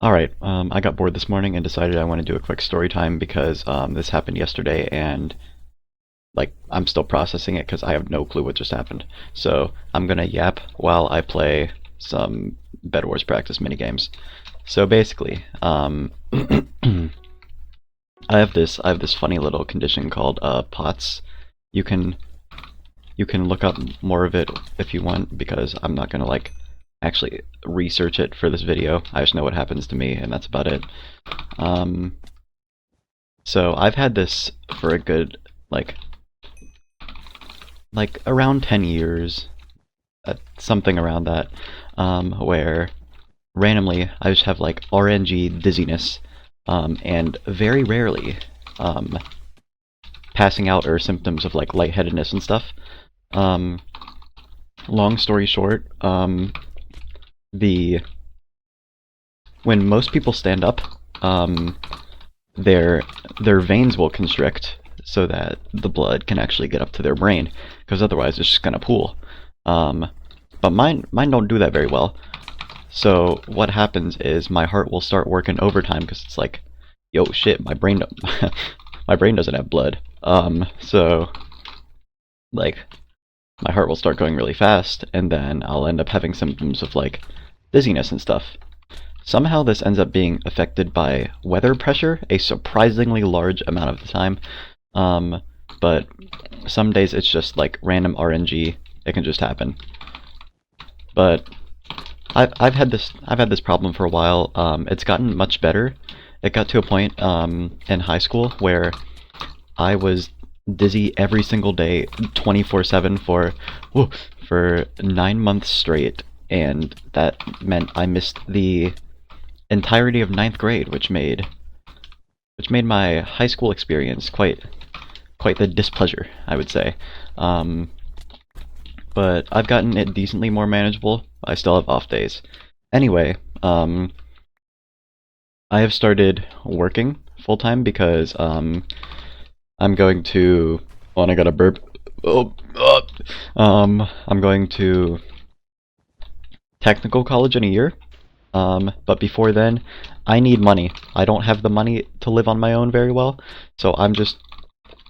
Alright, I got bored this morning and decided I want to do a quick story time because this happened yesterday and I'm still processing it because I have no clue what just happened. So I'm gonna yap while I play some Bed Wars practice minigames. So basically, I have this funny little condition called POTS. You can you can look up more of it if you want because I'm not gonna actually research it for this video. I just know what happens to me and that's about it. Um, so I've had this for a good around 10 years, something around that, where randomly I just have RNG dizziness, and very rarely passing out or symptoms of lightheadedness and stuff. Um, Long story short, the when most people stand up, their veins will constrict so that the blood can actually get up to their brain, because otherwise it's just gonna pool. But mine don't do that very well. So what happens is my heart will start working overtime because it's like, yo, shit, my brain my brain doesn't have blood. So like my heart will start going really fast, and then I'll end up having symptoms of dizziness and stuff. Somehow this ends up being affected by weather pressure a surprisingly large amount of the time. But some days it's just random RNG. It can just happen. But I've had this problem for a while. It's gotten much better. It got to a point in high school where I was dizzy every single day, 24/7 for 9 months straight, and that meant I missed the entirety of ninth grade, which made my high school experience quite the displeasure, I would say. But I've gotten it decently more manageable. I still have off days. Anyway, I have started working full time because I'm going to. Oh, and I got a burp. I'm going to technical college in a year. But before then, I need money. I don't have the money to live on my own very well, so I'm just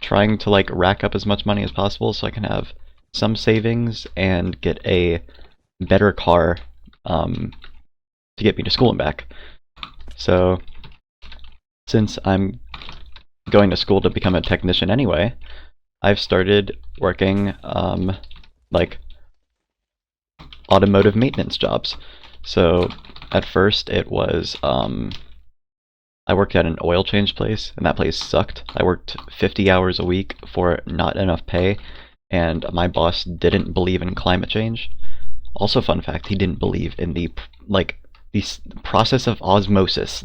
trying to rack up as much money as possible so I can have some savings and get a better car to get me to school and back. So since I'm going to school to become a technician anyway, I've started working automotive maintenance jobs. So at first it was I worked at an oil change place, and that place sucked. I worked 50 hours a week for not enough pay, and my boss didn't believe in climate change. Also, fun fact, he didn't believe in the process of osmosis,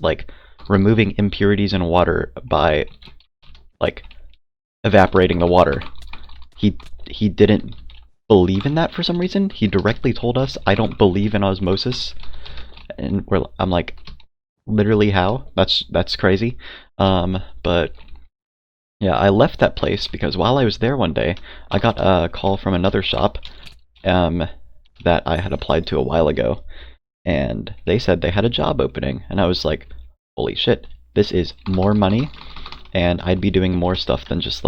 removing impurities in water by evaporating the water. He didn't believe in that for some reason. He directly told us, "I don't believe in osmosis," and I'm like, literally how? That's crazy. But yeah, I left that place because while I was there one day, I got a call from another shop that I had applied to a while ago, and they said they had a job opening, and I was like, holy shit, this is more money, and I'd be doing more stuff than just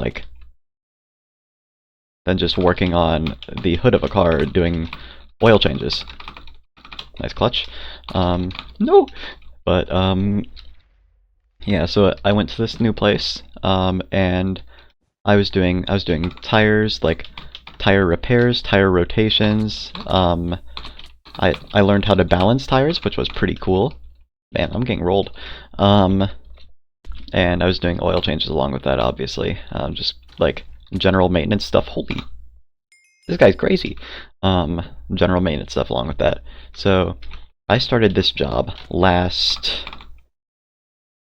working on the hood of a car doing oil changes. Nice clutch. No! But, yeah, so I went to this new place, and I was doing tires, tire repairs, tire rotations. I learned how to balance tires, which was pretty cool. Man, I'm getting rolled. And I was doing oil changes along with that, obviously. Just general maintenance stuff. Holy, this guy's crazy. General maintenance stuff along with that. So I started this job last,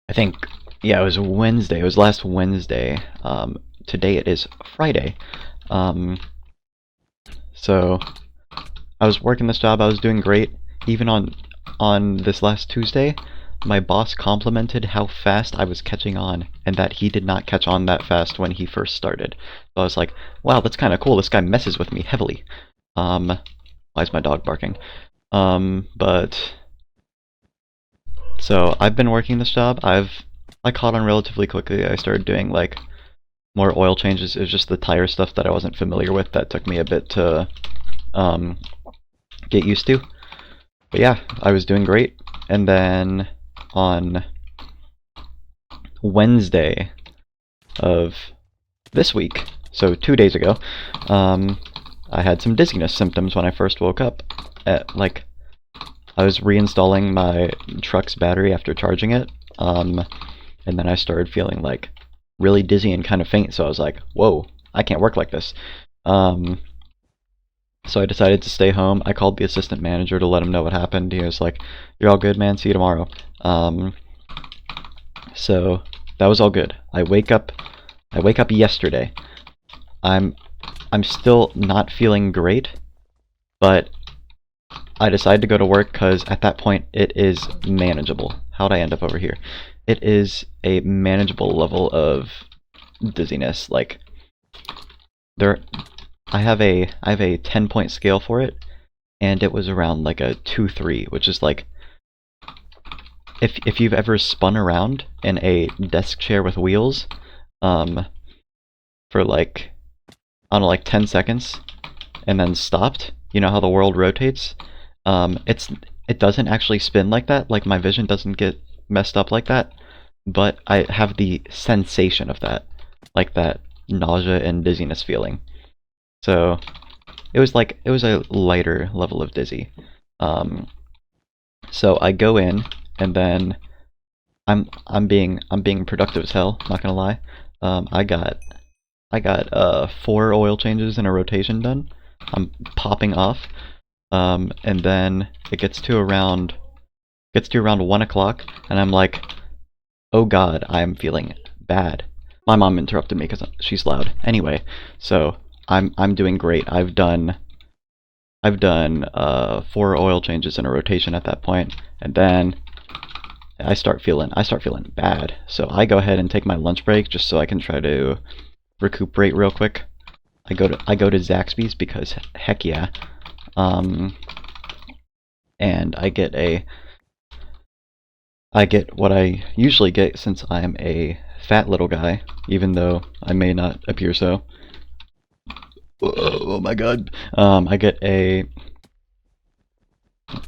I think, yeah, it was Wednesday. It was last Wednesday. Today it is Friday. So I was working this job. I was doing great. Even on this last Tuesday, my boss complimented how fast I was catching on, and that he did not catch on that fast when he first started. So I was like, wow, that's kind of cool. This guy messes with me heavily. Why is my dog barking? But So I've been working this job. I caught on relatively quickly. I started doing like more oil changes. It was just the tire stuff that I wasn't familiar with that took me a bit to get used to. But yeah, I was doing great. And then on Wednesday of this week, so 2 days ago, I had some dizziness symptoms when I first woke up. I was reinstalling my truck's battery after charging it, and then I started feeling like really dizzy and kind of faint. So I was like, "Whoa, I can't work like this." So I decided to stay home. I called the assistant manager to let him know what happened. He was like, "You're all good, man. See you tomorrow." So that was all good. I wake up yesterday. I'm still not feeling great, but I decided to go to work because at that point it is manageable. How'd I end up over here? It is a manageable level of dizziness. Like I have a 10-point scale for it, and it was around like a 2-3, which is like if you've ever spun around in a desk chair with wheels, for like, I don't know, like 10 seconds, and then stopped. You know how the world rotates? It doesn't actually spin like that. Like my vision doesn't get messed up like that, but I have the sensation of that, like that nausea and dizziness feeling. So it was a lighter level of dizzy. So I go in, and then I'm being productive as hell. Not gonna lie. I got 4 oil changes in a rotation done. I'm popping off, and then it gets to around 1 o'clock, and I'm like, oh god, I'm feeling bad. My mom interrupted me because she's loud. Anyway, so I'm doing great. I've done 4 oil changes in a rotation at that point, and then I start feeling bad. So I go ahead and take my lunch break just so I can try to recuperate real quick. I go to Zaxby's because heck yeah. And I get what I usually get since I'm a fat little guy, even though I may not appear so. Oh my god. I get a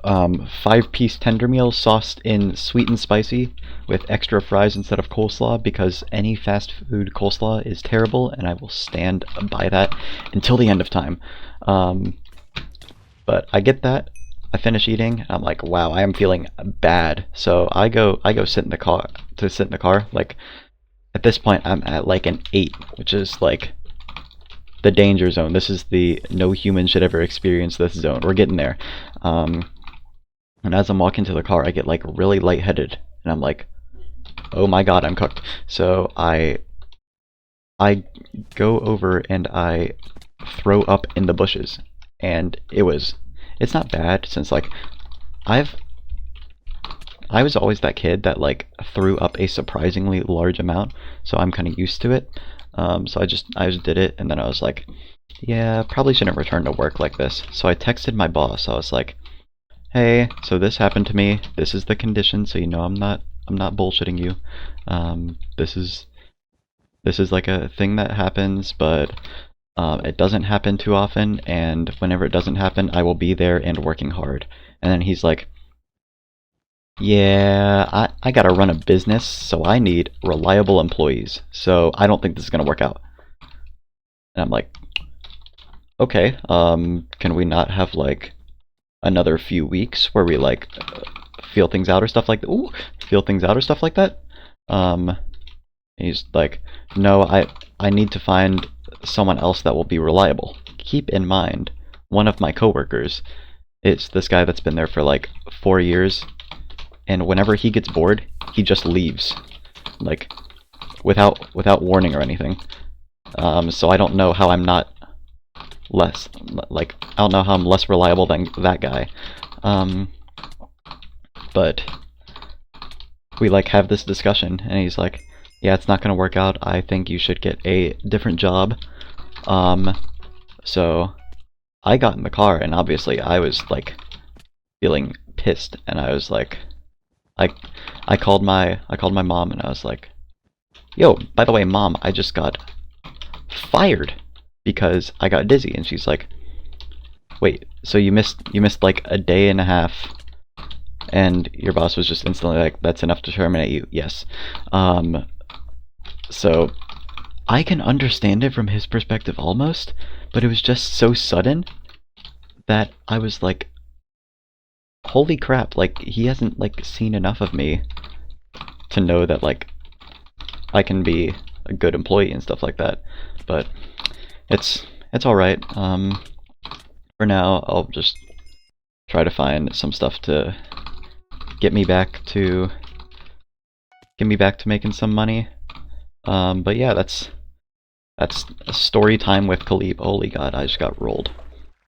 5-piece tender meal sauced in sweet and spicy with extra fries instead of coleslaw, because any fast food coleslaw is terrible and I will stand by that until the end of time. But I get that. I finish eating and I'm like, wow, I am feeling bad. So I go sit in the car. Like at this point I'm at like an 8, which is like the danger zone. This is the no human should ever experience this zone. We're getting there. And as I'm walking to the car, I get like really lightheaded, and I'm like, oh my god, I'm cooked. So I go over and I throw up in the bushes, and it's not bad, since like I was always that kid that like threw up a surprisingly large amount, so I'm kind of used to it. So I just did it, and then I was like, yeah, probably shouldn't return to work like this. So I texted my boss. I was like, hey, so this happened to me. This is the condition, so you know I'm not bullshitting you. This is like a thing that happens, but it doesn't happen too often, and whenever it doesn't happen, I will be there and working hard. And then he's like, yeah, I gotta run a business, so I need reliable employees. So I don't think this is gonna work out. And I'm like, okay, can we not have like another few weeks where we like feel things out or stuff like that? Ooh, feel things out or stuff like that? He's like, no, I need to find someone else that will be reliable. Keep in mind, one of my coworkers is this guy that's been there for like 4 years, and whenever he gets bored, he just leaves, like without warning or anything. So I don't know how I'm not less, like, I don't know how I'm less reliable than that guy. But we like have this discussion, and he's like, yeah, it's not gonna work out. I think you should get a different job. So I got in the car, and obviously I was like feeling pissed, and I was like, I I called my mom and I was like, "Yo, by the way, mom, I just got fired because I got dizzy." And she's like, "Wait, so you missed like a day and a half and your boss was just instantly like, that's enough to terminate you?" Yes. So I can understand it from his perspective almost, but it was just so sudden that I was like, holy crap, like he hasn't like seen enough of me to know that like I can be a good employee and stuff like that. But it's all right. For now, I'll just try to find some stuff to get me back to making some money. But yeah, that's a story time with Khalib. Holy god, I just got rolled.